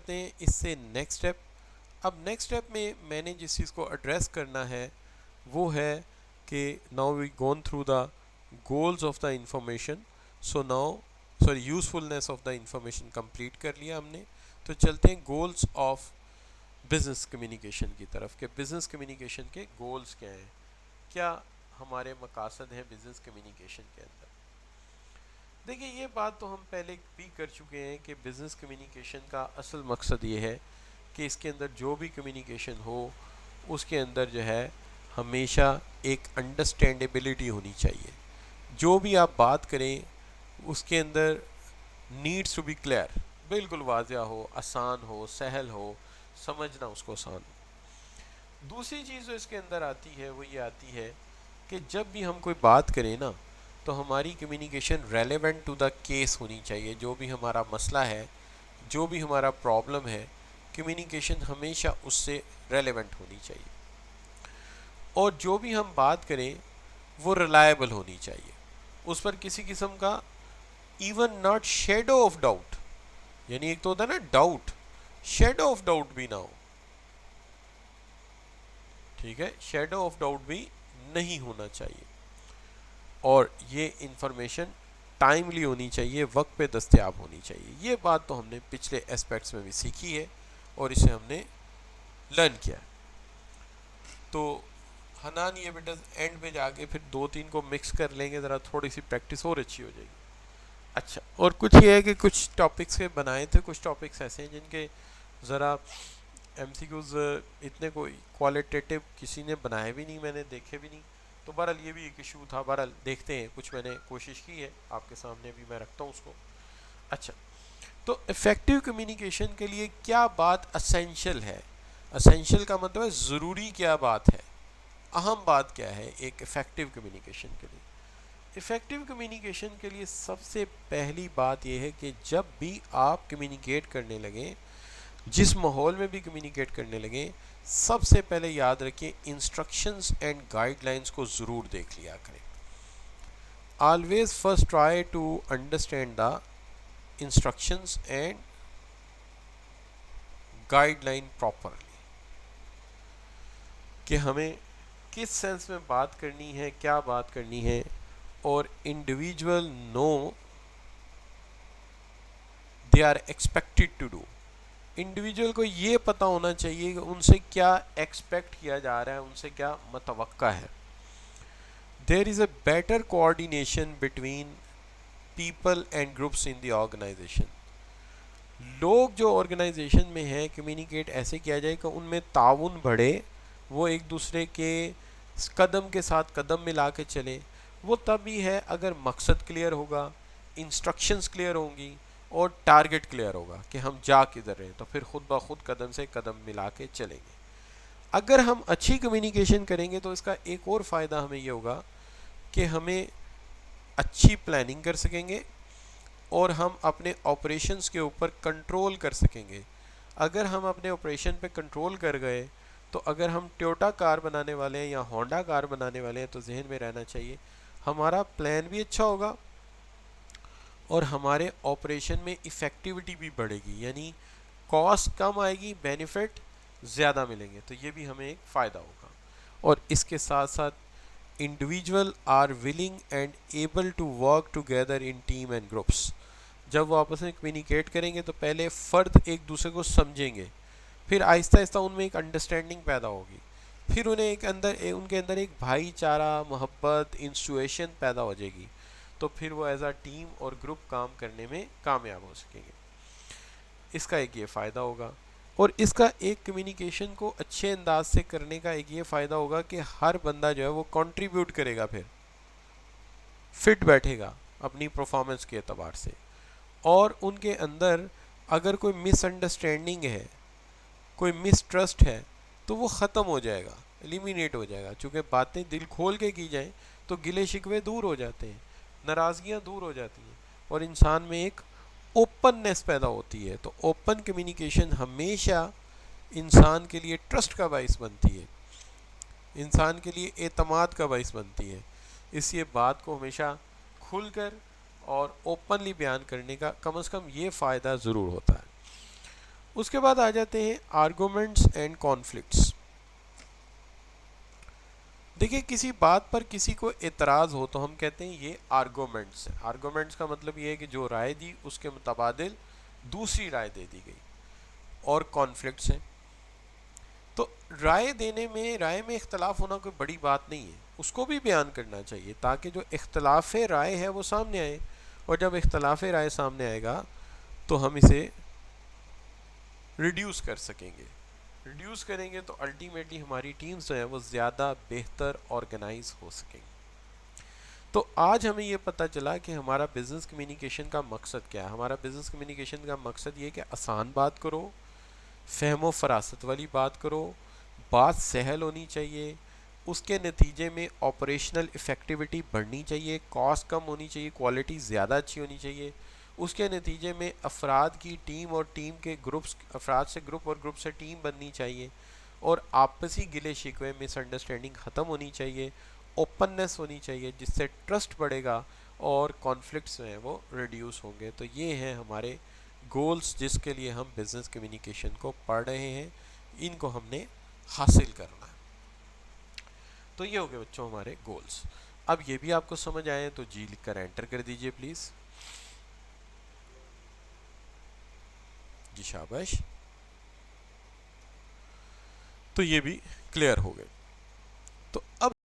کرتے ہیں اس سے نیکسٹ اسٹیپ. اب نیکسٹ اسٹیپ میں میں نے جس چیز کو ایڈریس کرنا ہے وہ ہے کہ now we gone through the goals of the information. So now usefulness of the information complete کر لیا ہم نے. تو چلتے ہیں گولز آف بزنس کمیونیکیشن کی طرف کہ بزنس کمیونیکیشن کے گولز کیا ہیں, کیا ہمارے مقاصد ہیں بزنس کمیونیکیشن کے اندر. دیکھیے یہ بات تو ہم پہلے بھی کر چکے ہیں کہ بزنس کمیونیکیشن کا اصل مقصد یہ ہے کہ اس کے اندر جو بھی کمیونیکیشن ہو اس کے اندر جو ہے ہمیشہ ایک انڈرسٹینڈیبلٹی ہونی چاہیے. جو بھی آپ بات کریں اس کے اندر نیڈس ٹو بی کلیئر, بالکل واضح ہو, آسان ہو, سہل ہو, سمجھنا اس کو آسان ہو. دوسری چیز جو اس کے اندر آتی ہے وہ یہ آتی ہے کہ جب بھی ہم کوئی بات کریں نا تو ہماری communication relevant to the case ہونی چاہیے. جو بھی ہمارا مسئلہ ہے, جو بھی ہمارا پرابلم ہے, کمیونیکیشن ہمیشہ اس سے ریلیونٹ ہونی چاہیے. اور جو بھی ہم بات کریں وہ ریلائبل ہونی چاہیے, اس پر کسی قسم کا even not shadow of doubt, یعنی ایک تو ہوتا ہے نا ڈاؤٹ, شیڈو آف ڈاؤٹ بھی نہ ہو. ٹھیک ہے, شیڈو آف ڈاؤٹ بھی نہیں ہونا چاہیے. اور یہ انفارمیشن ٹائملی ہونی چاہیے, وقت پہ دستیاب ہونی چاہیے. یہ بات تو ہم نے پچھلے اسپیکٹس میں بھی سیکھی ہے اور اسے ہم نے لرن کیا ہے. تو حنان یہ بیٹا اینڈ میں جا کے پھر 2-3 کو مکس کر لیں گے, ذرا تھوڑی سی پریکٹس اور اچھی ہو جائے گی. اچھا, اور کچھ یہ ہے کہ کچھ ٹاپکس کے بنائے تھے, کچھ ٹاپکس ایسے ہیں جن کے ذرا ایم سی کیوز اتنے کوئی کوالٹیٹیو کسی نے بنائے بھی نہیں, میں نے دیکھے بھی نہیں. تو بہرحال یہ بھی ایک ایشو تھا. بہرحال دیکھتے ہیں, کچھ میں نے کوشش کی ہے آپ کے سامنے بھی میں رکھتا ہوں اس کو. اچھا, تو افیکٹو کمیونیکیشن کے لیے کیا بات اسینشل ہے. اسینشل کا مطلب ہے ضروری کیا بات ہے, اہم بات کیا ہے ایک افیکٹو کمیونیکیشن کے لیے. افیکٹو کمیونیکیشن کے لیے سب سے پہلی بات یہ ہے کہ جب بھی آپ کمیونیکیٹ کرنے لگیں, جس ماحول میں بھی کمیونیکیٹ کرنے لگیں, سب سے پہلے یاد رکھیں انسٹرکشنز اینڈ گائیڈ لائنز کو ضرور دیکھ لیا کریں. Always first try to understand the instructions and guideline properly, کہ ہمیں کس سینس میں بات کرنی ہے, کیا بات کرنی ہے. اور individual know they are expected to do, individual کو یہ پتہ ہونا چاہیے کہ ان سے کیا ایکسپیکٹ کیا جا رہا ہے, ان سے کیا متوقع ہے. There is a better coordination between people and groups in the organisation. لوگ جو آرگنائزیشن میں ہیں کمیونیکیٹ ایسے کیا جائے کہ ان میں تعاون بڑھے, وہ ایک دوسرے کے قدم کے ساتھ قدم ملا کے چلیں. وہ تبھی ہے اگر مقصد کلیئر ہوگا, انسٹرکشنز کلیئر ہوں گی اور ٹارگٹ کلیئر ہوگا کہ ہم جا کدھر رہے ہیں, تو پھر خود بخود قدم سے قدم ملا کے چلیں گے. اگر ہم اچھی کمیونیکیشن کریں گے تو اس کا ایک اور فائدہ ہمیں یہ ہوگا کہ ہمیں اچھی پلاننگ کر سکیں گے اور ہم اپنے آپریشنز کے اوپر کنٹرول کر سکیں گے. اگر ہم اپنے آپریشن پہ کنٹرول کر گئے تو اگر ہم ٹویوٹا کار بنانے والے ہیں یا ہونڈا کار بنانے والے ہیں تو ذہن میں رہنا چاہیے ہمارا پلان بھی اچھا ہوگا اور ہمارے آپریشن میں ایفیکٹیوٹی بھی بڑھے گی, یعنی کاسٹ کم آئے گی, بینیفٹ زیادہ ملیں گے. تو یہ بھی ہمیں ایک فائدہ ہوگا. اور اس کے ساتھ ساتھ individual are willing and able to work together in team and groups. جب وہ آپس میں کمیونیکیٹ کریں گے تو پہلے فرد ایک دوسرے کو سمجھیں گے, پھر آہستہ آہستہ ان میں ایک انڈرسٹینڈنگ پیدا ہوگی, پھر انہیں ان کے اندر ایک بھائی چارہ, محبت, انسٹیٹیوشن پیدا ہو جائے گی. تو پھر وہ ایز اے ٹیم اور گروپ کام کرنے میں کامیاب ہو سکیں گے. اس کا ایک یہ فائدہ ہوگا. اور اس کا ایک کمیونیکیشن کو اچھے انداز سے کرنے کا ایک یہ فائدہ ہوگا کہ ہر بندہ جو ہے وہ کنٹریبیوٹ کرے گا, پھر فٹ بیٹھے گا اپنی پرفارمنس کے اعتبار سے. اور ان کے اندر اگر کوئی مس انڈرسٹینڈنگ ہے, کوئی مس ٹرسٹ ہے, تو وہ ختم ہو جائے گا, ایلیمینیٹ ہو جائے گا. چونکہ باتیں دل کھول کے کی جائیں تو گلے شکوے دور ہو جاتے ہیں, ناراضگیاں دور ہو جاتی ہیں اور انسان میں ایک اوپننیس پیدا ہوتی ہے. تو اوپن کمیونیکیشن ہمیشہ انسان کے لیے ٹرسٹ کا باعث بنتی ہے, انسان کے لیے اعتماد کا باعث بنتی ہے. اس لیے بات کو ہمیشہ کھل کر اور اوپنلی بیان کرنے کا کم از کم یہ فائدہ ضرور ہوتا ہے. اس کے بعد آ جاتے ہیں آرگومنٹس اینڈ کانفلکٹس. دیکھیں کسی بات پر کسی کو اعتراض ہو تو ہم کہتے ہیں یہ آرگومنٹس ہیں. آرگومنٹس کا مطلب یہ ہے کہ جو رائے دی اس کے متبادل دوسری رائے دے دی گئی. اور کانفلکٹس ہیں تو رائے میں اختلاف ہونا کوئی بڑی بات نہیں ہے, اس کو بھی بیان کرنا چاہیے تاکہ جو اختلاف رائے ہے وہ سامنے آئے, اور جب اختلاف رائے سامنے آئے گا تو ہم اسے ریڈیوس کر سکیں گے. ریڈیوس کریں گے تو الٹیمیٹلی ہماری ٹیمز جو ہیں وہ زیادہ بہتر آرگنائز ہو سکیں گی. تو آج ہمیں یہ پتہ چلا کہ ہمارا بزنس کمیونیکیشن کا مقصد کیا ہے. ہمارا بزنس کمیونیکیشن کا مقصد یہ کہ آسان بات کرو, فہم و فراست والی بات کرو, بات سہل ہونی چاہیے, اس کے نتیجے میں آپریشنل ایفیکٹیوٹی بڑھنی چاہیے, کاسٹ کم ہونی چاہیے, کوالٹی زیادہ اچھی ہونی چاہیے. اس کے نتیجے میں افراد کی ٹیم اور ٹیم کے گروپس, افراد سے گروپ اور گروپ سے ٹیم بننی چاہیے, اور آپسی گلے شکوے مس انڈرسٹینڈنگ ختم ہونی چاہیے, اوپننس ہونی چاہیے جس سے ٹرسٹ بڑھے گا اور کانفلکٹس ہیں وہ ریڈیوس ہوں گے. تو یہ ہیں ہمارے گولز جس کے لیے ہم بزنس کمیونیکیشن کو پڑھ رہے ہیں, ان کو ہم نے حاصل کرنا ہے. تو یہ ہو گئے بچوں ہمارے گولز. اب یہ بھی آپ کو سمجھ آئے تو جی لکھ کر انٹر کر دیجئے پلیز. جی شاباش. تو یہ بھی کلیئر ہو گئے. تو اب